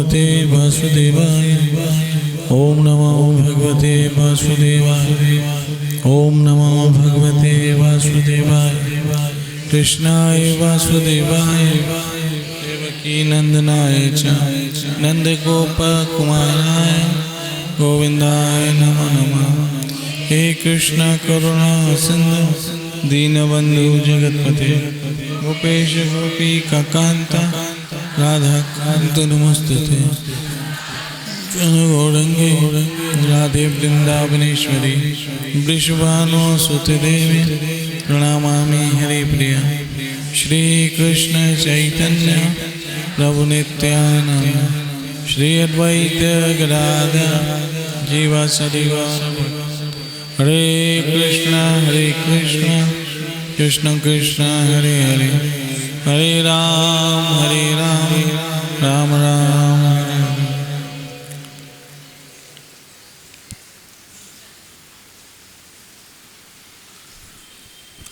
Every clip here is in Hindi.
भगवते वासुदेवाय। ओम नमो भगवते वासुदेवाय। ओम नमो भगवते वासुदेवाय। कृष्णाय वासुदेवाय देवकी नंदनाय च नंदगोपकुमाराय गोविंदाय नमो नमः। हे कृष्ण करुणा सिंधु दीनबंधु जगतपते गोपेश गोपिका कांत राधा कांत नमस्तुते। गौरंगे राधे वृंदावनेश्वरी वृषभानुसुते देवी प्रणमामि हरिप्रिया। श्री कृष्ण चैतन्य प्रभु नित्यानंद श्री अद्वैत गदाधर जीवासदि गौर। हरे कृष्ण कृष्ण कृष्ण हरे हरे हरे राम राम राम हरे हरे।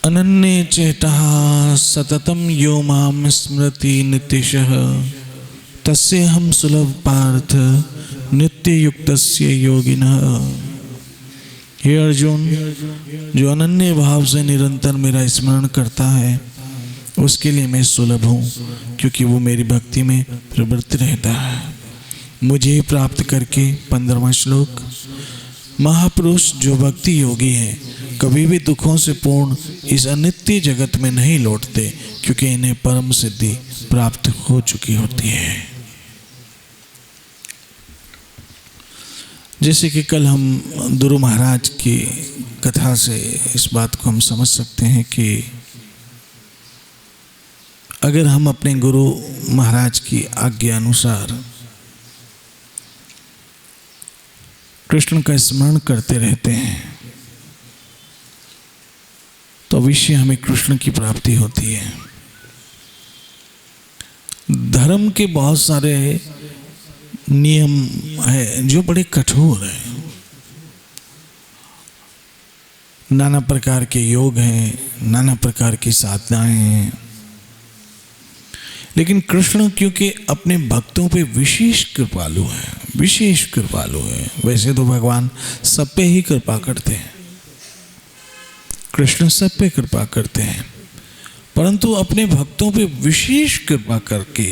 अनन्य चेतः सततं यो मां स्मरति नित्यशः तस्य हम सुलभ पार्थ नित्य युक्तस्य योगिनः। हे अर्जुन, जो अनन्य भाव से निरंतर मेरा स्मरण करता है उसके लिए मैं सुलभ हूँ, क्योंकि वो मेरी भक्ति में प्रवृत्त रहता है। मुझे प्राप्त करके 15वां श्लोक। महापुरुष जो भक्ति योगी हैं कभी भी दुखों से पूर्ण इस अनित्य जगत में नहीं लौटते, क्योंकि इन्हें परम सिद्धि प्राप्त हो चुकी होती है। जैसे कि कल हम गुरु महाराज की कथा से इस बात को हम समझ सकते हैं कि अगर हम अपने गुरु महाराज की आज्ञा अनुसार कृष्ण का स्मरण करते रहते हैं तो अवश्य हमें कृष्ण की प्राप्ति होती है। धर्म के बहुत सारे नियम है जो बड़े कठोर हैं। नाना प्रकार के योग हैं, नाना प्रकार की साधनाएं हैं, लेकिन कृष्ण क्योंकि अपने भक्तों पे विशेष कृपालु है। वैसे तो भगवान सब पे ही कृपा करते हैं, कृष्ण सब पे कृपा करते हैं, परंतु अपने भक्तों पे विशेष कृपा करके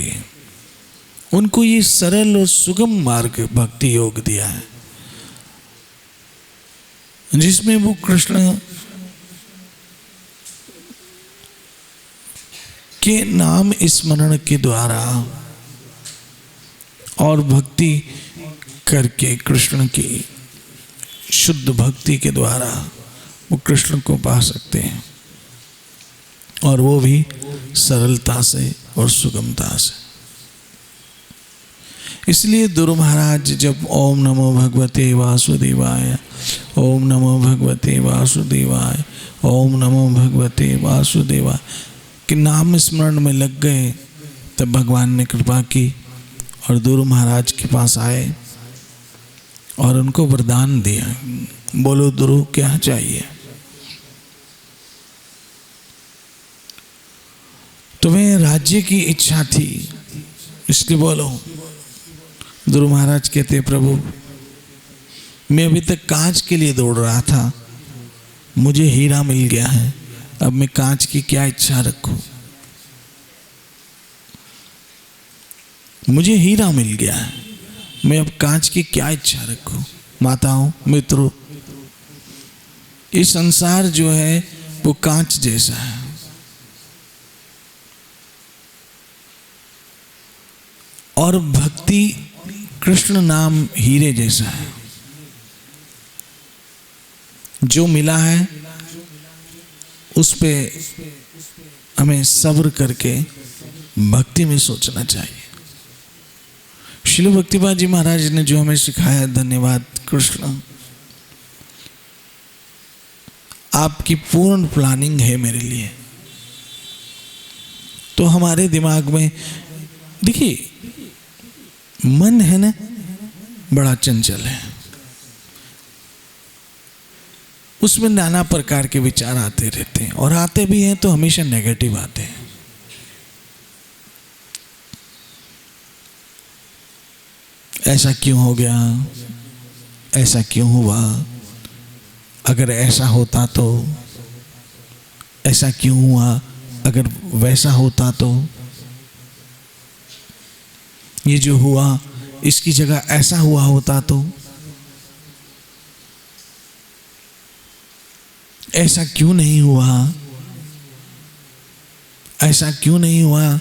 उनको ये सरल और सुगम मार्ग भक्ति योग दिया है, जिसमें वो कृष्ण के नाम स्मरण के द्वारा और भक्ति करके कृष्ण की शुद्ध भक्ति के द्वारा वो कृष्ण को पा सकते हैं, और वो भी सरलता से और सुगमता से। इसलिए गुरु महाराज जब ओम नमो भगवते वासुदेवाय, ओम नमो भगवते वासुदेवाय, ओम नमो भगवते वासुदेवाय के नाम स्मरण में लग गए, तब भगवान ने कृपा की और गुरु महाराज के पास आए और उनको वरदान दिया। बोलो गुरु क्या चाहिए? तुम्हें राज्य की इच्छा थी इसलिए बोलो। गुरु महाराज कहते प्रभु, मैं अभी तक कांच के लिए दौड़ रहा था, मुझे हीरा मिल गया है, अब मैं कांच की क्या इच्छा रखूं? मुझे हीरा मिल गया है, मैं अब कांच की क्या इच्छा रखूं? माताओं, मित्रों, ये संसार जो है वो कांच जैसा है, और भक्ति कृष्ण नाम हीरे जैसा है। जो मिला है उस पे हमें सब्र करके भक्ति में सोचना चाहिए। श्रील भक्तिपाद जी महाराज ने जो हमें सिखाया, धन्यवाद कृष्ण। आपकी पूर्ण प्लानिंग है मेरे लिए। तो हमारे दिमाग में देखिए, मन है ना, बड़ा चंचल है, उसमें नाना प्रकार के विचार आते रहते हैं, और आते भी हैं तो हमेशा नेगेटिव आते हैं। ऐसा क्यों हो गया, ऐसा क्यों हुआ, अगर ऐसा होता तो, ऐसा क्यों हुआ, अगर वैसा होता तो, ये जो हुआ इसकी जगह ऐसा हुआ होता तो, ऐसा क्यों नहीं हुआ, ऐसा क्यों नहीं हुआ,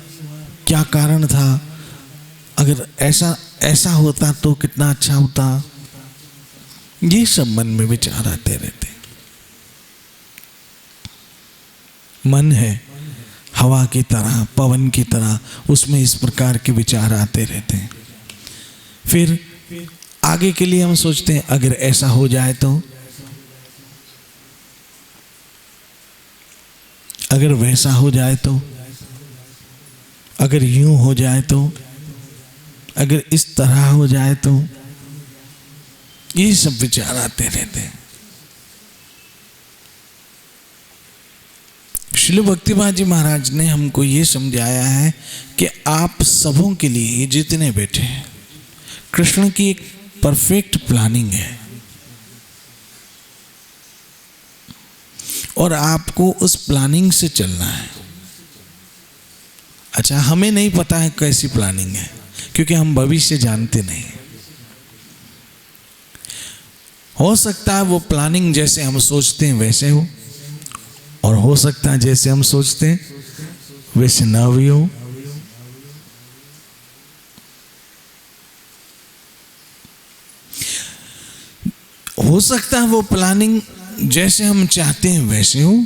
क्या कारण था, अगर ऐसा ऐसा होता तो कितना अच्छा होता। ये सब मन में विचार आते रहते। मन है हवा की तरह, पवन की तरह, उसमें इस प्रकार के विचार आते रहते हैं। फिर आगे के लिए हम सोचते हैं अगर ऐसा हो जाए तो, अगर वैसा हो जाए तो, अगर यूं हो जाए तो, अगर इस तरह हो जाए तो, ये सब विचार आते रहते हैं। श्रील भक्तिपाद जी महाराज ने हमको ये समझाया है कि आप सबों के लिए जितने बैठे हैं, कृष्ण की एक परफेक्ट प्लानिंग है और आपको उस प्लानिंग से चलना है। अच्छा, हमें नहीं पता है कैसी प्लानिंग है, क्योंकि हम भविष्य जानते नहीं। हो सकता है वो प्लानिंग जैसे हम सोचते हैं वैसे हो, और हो सकता है जैसे हम सोचते हैं वैसे ना भी हो। हो सकता है वो प्लानिंग जैसे हम चाहते हैं वैसे हो,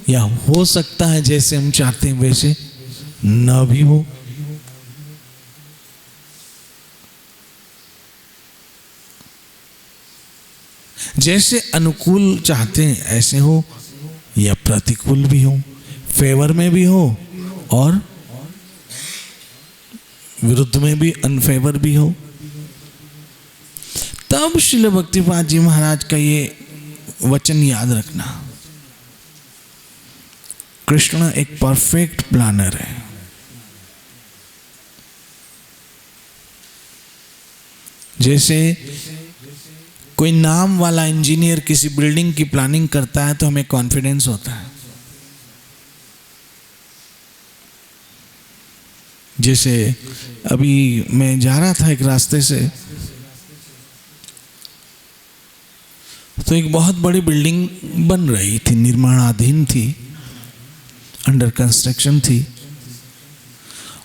या हो सकता है जैसे हम चाहते हैं वैसे ना भी हो। जैसे अनुकूल चाहते हैं ऐसे हो, या प्रतिकूल भी हो, फेवर में भी हो और विरुद्ध में भी, अनफेवर भी हो। तब श्रील भक्तिपाद जी महाराज का ये वचन याद रखना, कृष्ण एक परफेक्ट प्लानर है। जैसे कोई नाम वाला इंजीनियर किसी बिल्डिंग की प्लानिंग करता है तो हमें कॉन्फिडेंस होता है। जैसे अभी मैं जा रहा था एक रास्ते से, तो एक बहुत बड़ी बिल्डिंग बन रही थी, निर्माणाधीन थी, अंडर कंस्ट्रक्शन थी,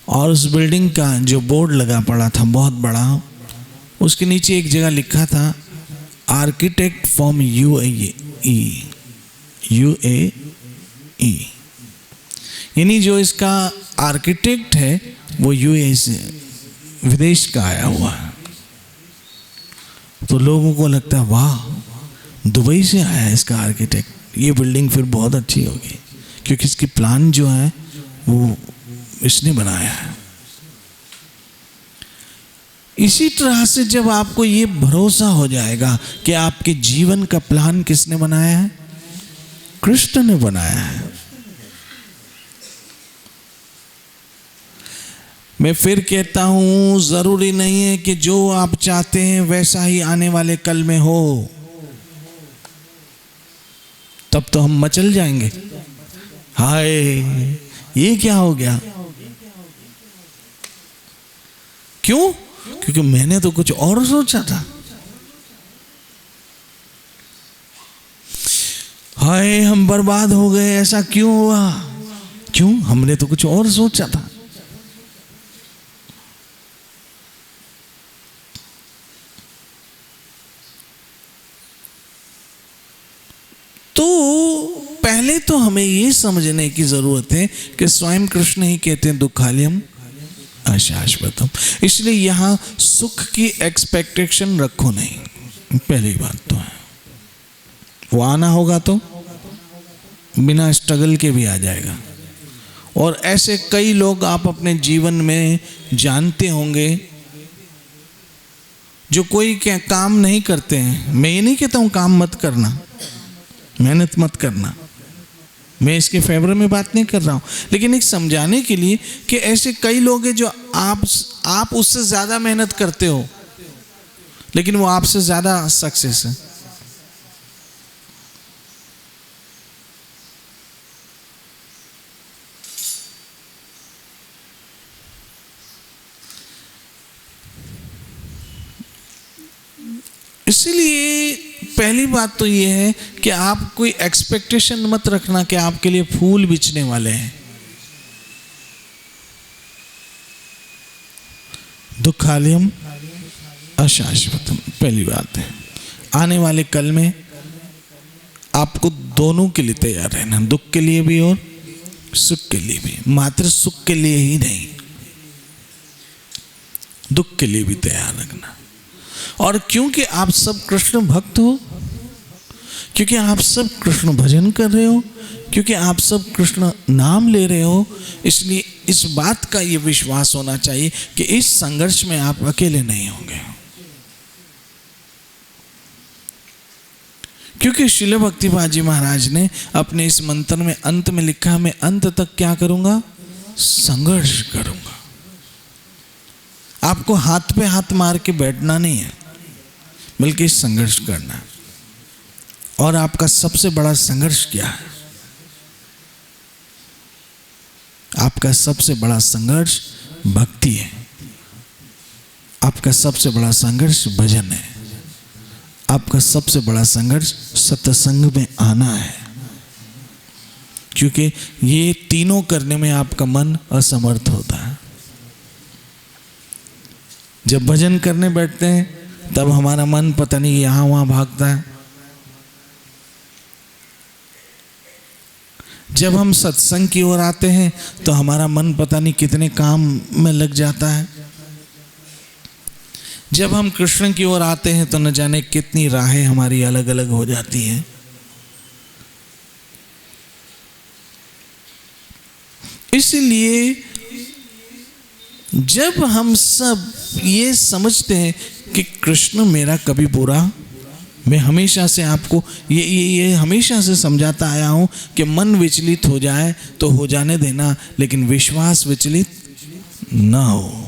और उस बिल्डिंग का जो बोर्ड लगा पड़ा था बहुत बड़ा, उसके नीचे एक जगह लिखा था आर्किटेक्ट फ्रॉम यूएई, यानी जो इसका आर्किटेक्ट है वो यूएई से, विदेश का आया हुआ है। तो लोगों को लगता है वाह, दुबई से आया है इसका आर्किटेक्ट, ये बिल्डिंग फिर बहुत अच्छी होगी, क्योंकि इसकी प्लान जो है वो इसने बनाया है। इसी तरह से जब आपको ये भरोसा हो जाएगा कि आपके जीवन का प्लान किसने बनाया है, कृष्ण ने बनाया है। मैं फिर कहता हूं, जरूरी नहीं है कि जो आप चाहते हैं वैसा ही आने वाले कल में हो, तब तो हम मचल जाएंगे। हाय, ये क्या हो गया? क्यों? क्योंकि मैंने तो कुछ और सोचा था। हाय, हम बर्बाद हो गए, ऐसा क्यों हुआ? क्यों? हमने तो कुछ और सोचा था। तो पहले तो हमें ये समझने की जरूरत है कि स्वयं कृष्ण ही कहते हैं दुखालयम अशाश्वतम। इसलिए यहां सुख की एक्सपेक्टेशन रखो नहीं, पहली बात तो है। वो आना होगा तो बिना स्ट्रगल के भी आ जाएगा। और ऐसे कई लोग आप अपने जीवन में जानते होंगे जो कोई काम नहीं करते हैं। मैं ये नहीं कहता हूं काम मत करना, मेहनत मत करना, मैं इसके फेवर में बात नहीं कर रहा हूं, लेकिन एक समझाने के लिए कि ऐसे कई लोग हैं जो आप उससे ज्यादा मेहनत करते हो, लेकिन वो आपसे ज्यादा सक्सेस है। इसीलिए पहली बात तो ये है कि आप कोई एक्सपेक्टेशन मत रखना कि आपके लिए फूल बिछने वाले हैं। दुखालयम अशाश्वतम, पहली बात है। आने वाले कल में आपको दोनों के लिए तैयार रहना, दुख के लिए भी और सुख के लिए भी। मात्र सुख के लिए ही नहीं, दुख के लिए भी तैयार रखना। और क्योंकि आप सब कृष्ण भक्त हो, क्योंकि आप सब कृष्ण भजन कर रहे हो, क्योंकि आप सब कृष्ण नाम ले रहे हो, इसलिए इस बात का ये विश्वास होना चाहिए कि इस संघर्ष में आप अकेले नहीं होंगे। क्योंकि श्रील भक्तिपाद जी महाराज ने अपने इस मंत्र में अंत में लिखा, मैं अंत तक क्या करूंगा? संघर्ष करूंगा। आपको हाथ पे हाथ मार के बैठना नहीं है, बल्कि संघर्ष करना है। और आपका सबसे बड़ा संघर्ष क्या है? आपका सबसे बड़ा संघर्ष भक्ति है। आपका सबसे बड़ा संघर्ष भजन है। आपका सबसे बड़ा संघर्ष सत्संग में आना है। क्योंकि ये तीनों करने में आपका मन असमर्थ होता है। जब भजन करने बैठते हैं तब हमारा मन पता नहीं यहां वहां भागता है। जब हम सत्संग की ओर आते हैं तो हमारा मन पता नहीं कितने काम में लग जाता है। जब हम कृष्ण की ओर आते हैं तो न जाने कितनी राहें हमारी अलग अलग हो जाती हैं। इसलिए जब हम सब ये समझते हैं कि कृष्ण मेरा कभी बुरा, मैं हमेशा से आपको ये हमेशा से समझाता आया हूं कि मन विचलित हो जाए तो हो जाने देना, लेकिन विश्वास विचलित ना हो।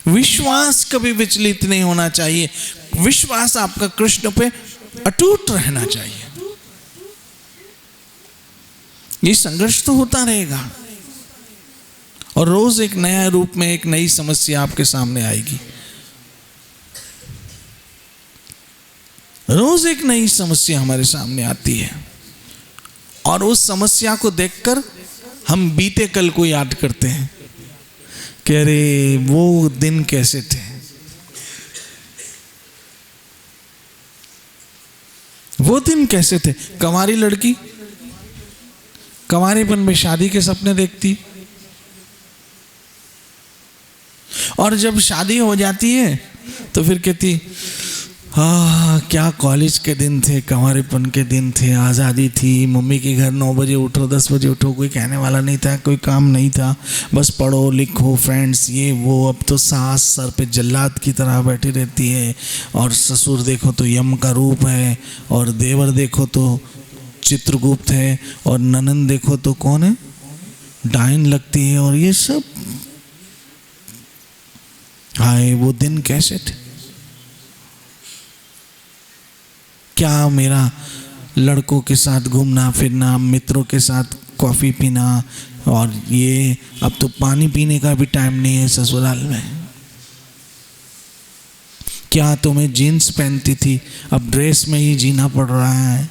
विश्वास कभी विचलित नहीं होना चाहिए। विश्वास आपका कृष्ण पे अटूट रहना चाहिए। ये संघर्ष तो होता रहेगा और रोज एक नया रूप में एक नई समस्या आपके सामने आएगी। रोज एक नई समस्या हमारे सामने आती है और उस समस्या को देखकर हम बीते कल को याद करते हैं कि अरे वो दिन कैसे थे, वो दिन कैसे थे। कंवारी लड़की कंवारेपन में शादी के सपने देखती और जब शादी हो जाती है तो फिर कहती क्या कॉलेज के दिन थे, कंवारेपन के दिन थे, आज़ादी थी, मम्मी के घर 9 बजे उठो 10 बजे उठो, कोई कहने वाला नहीं था, कोई काम नहीं था, बस पढ़ो लिखो फ्रेंड्स ये वो। अब तो सास सर पे जल्लाद की तरह बैठी रहती है और ससुर देखो तो यम का रूप है और देवर देखो तो चित्रगुप्त है और ननंद देखो तो कौन है, डायन लगती है। और ये सब हाय वो दिन कैसे थे। क्या मेरा लड़कों के साथ घूमना फिरना, मित्रों के साथ कॉफ़ी पीना, और ये अब तो पानी पीने का भी टाइम नहीं है ससुराल में। क्या तुम्हें जीन्स पहनती थी अब ड्रेस में ही जीना पड़ रहा है।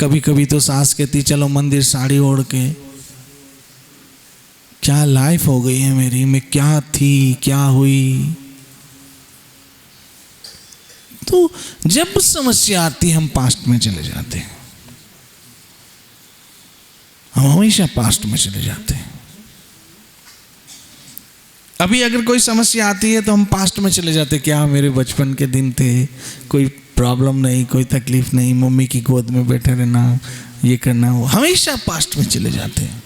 कभी कभी तो सास कहती चलो मंदिर साड़ी ओढ़ के। क्या लाइफ हो गई है मेरी, मैं क्या थी क्या हुई। तो जब समस्या आती है हम पास्ट में चले जाते हैं, हम हमेशा पास्ट में चले जाते हैं। अभी अगर कोई समस्या आती है तो हम पास्ट में चले जाते, क्या मेरे बचपन के दिन थे, कोई प्रॉब्लम नहीं, कोई तकलीफ नहीं, मम्मी की गोद में बैठे रहना, ये करना, वो हमेशा पास्ट में चले जाते हैं।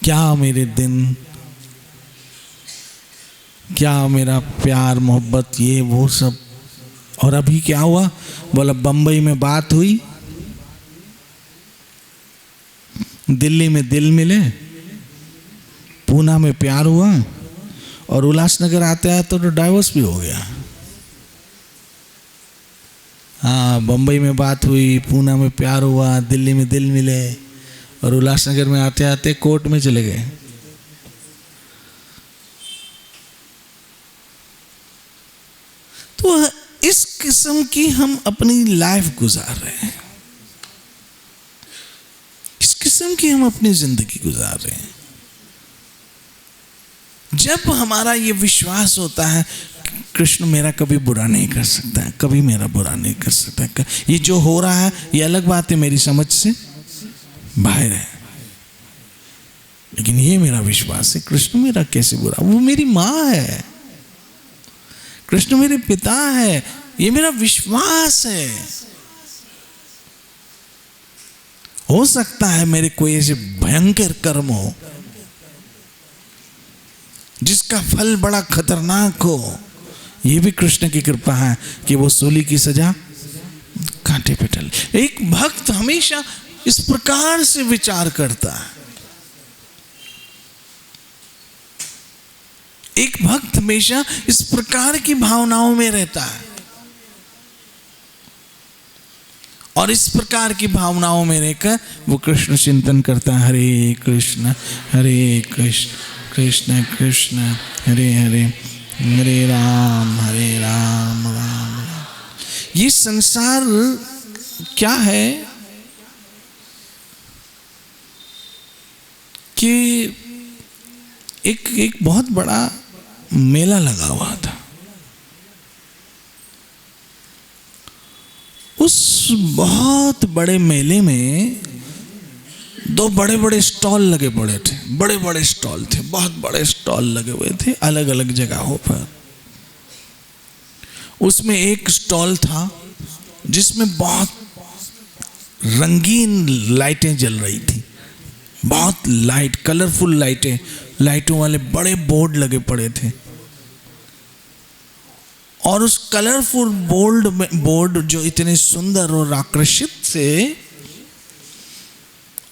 क्या मेरे दिन, क्या मेरा प्यार मोहब्बत, ये वो सब और अभी क्या हुआ, बोला बंबई में बात हुई, दिल्ली में दिल मिले, पूना में प्यार हुआ, और उल्लासनगर आते आते तो डाइवोर्स भी हो गया। हाँ, बंबई में बात हुई, पूना में प्यार हुआ, दिल्ली में दिल मिले, और उल्लासनगर में आते आते कोर्ट में चले गए। तो इस किस्म की हम अपनी लाइफ गुजार रहे हैं, इस किस्म की हम अपनी जिंदगी गुजार रहे हैं। जब हमारा ये विश्वास होता है कृष्ण मेरा कभी बुरा नहीं कर सकता है, कभी मेरा बुरा नहीं कर सकता है, ये जो हो रहा है ये अलग बात है, मेरी समझ से बाहर है, लेकिन ये मेरा विश्वास है कृष्ण मेरा कैसे बुरा, वो मेरी माँ है, कृष्ण मेरे पिता है, ये मेरा विश्वास है। हो सकता है मेरे कोई ऐसे भयंकर कर्म हो जिसका फल बड़ा खतरनाक हो, ये भी कृष्ण की कृपा है कि वो सूली की सजा कांटे पे टले। एक भक्त हमेशा इस प्रकार से विचार करता है, एक भक्त हमेशा इस प्रकार की भावनाओं में रहता है, और इस प्रकार की भावनाओं में रहकर वो कृष्ण चिंतन करता है, हरे कृष्ण कृष्ण कृष्ण हरे हरे, हरे राम राम राम। ये संसार क्या है कि एक बहुत बड़ा मेला लगा हुआ था, उस बहुत बड़े मेले में दो बड़े बड़े स्टॉल लगे पड़े थे, बड़े बड़े स्टॉल थे, बहुत बड़े स्टॉल लगे हुए थे अलग अलग जगहों पर। उसमें एक स्टॉल था जिसमें बहुत रंगीन लाइटें जल रही थी, बहुत लाइट, कलरफुल लाइटें, लाइटों वाले बड़े बोर्ड लगे पड़े थे, और उस कलरफुल बोर्ड जो इतने सुंदर और आकर्षित से,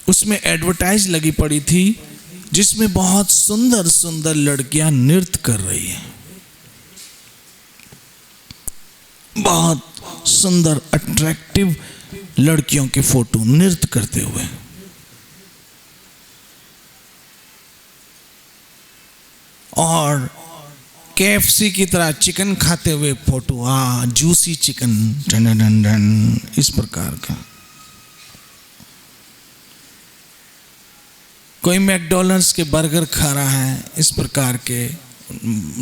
उसमें एडवर्टाइज लगी पड़ी थी जिसमें बहुत सुंदर सुंदर लड़कियां नृत्य कर रही हैं, बहुत सुंदर अट्रैक्टिव लड़कियों के फोटो नृत्य करते हुए। और KFC की तरह चिकन खाते हुए photo, juicy chicken, done done done, इस प्रकार का। कोई मैकडॉनल्ड्स के बर्गर खा रहा है, इस प्रकार के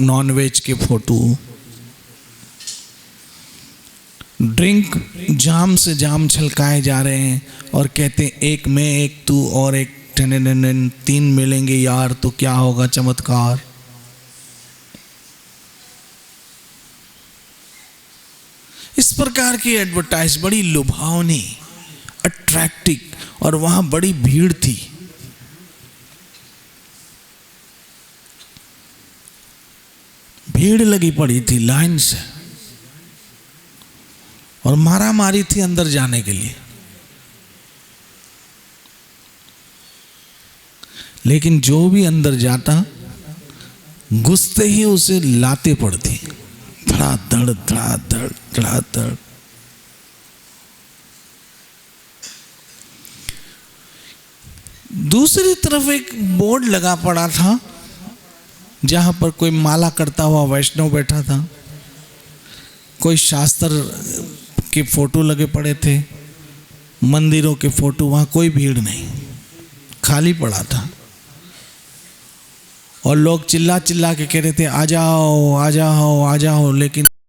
नॉनवेज के फोटो। ड्रिंक जाम से जाम छलकाए जा रहे हैं और कहते हैं एक मैं एक तू और एक टन, 3 मिलेंगे यार तो क्या होगा चमत्कार। इस प्रकार की एडवर्टाइज बड़ी लुभावनी, अट्रैक्टिव, और वहां बड़ी भीड़ थी। भीड़ लगी पड़ी थी लाइन से, और मारा मारी थी अंदर जाने के लिए। लेकिन जो भी अंदर जाता, घुसते ही उसे लाते पड़ती, धड़ाधड़ धड़ाधड़ धड़ाधड़। दूसरी तरफ एक बोर्ड लगा पड़ा था जहां पर कोई माला करता हुआ वैष्णव बैठा था, कोई शास्त्र के फोटो लगे पड़े थे, मंदिरों के फोटो, वहां कोई भीड़ नहीं, खाली पड़ा था। और लोग चिल्ला चिल्ला के कह रहे थे आ जाओ आ जाओ आ जाओ, लेकिन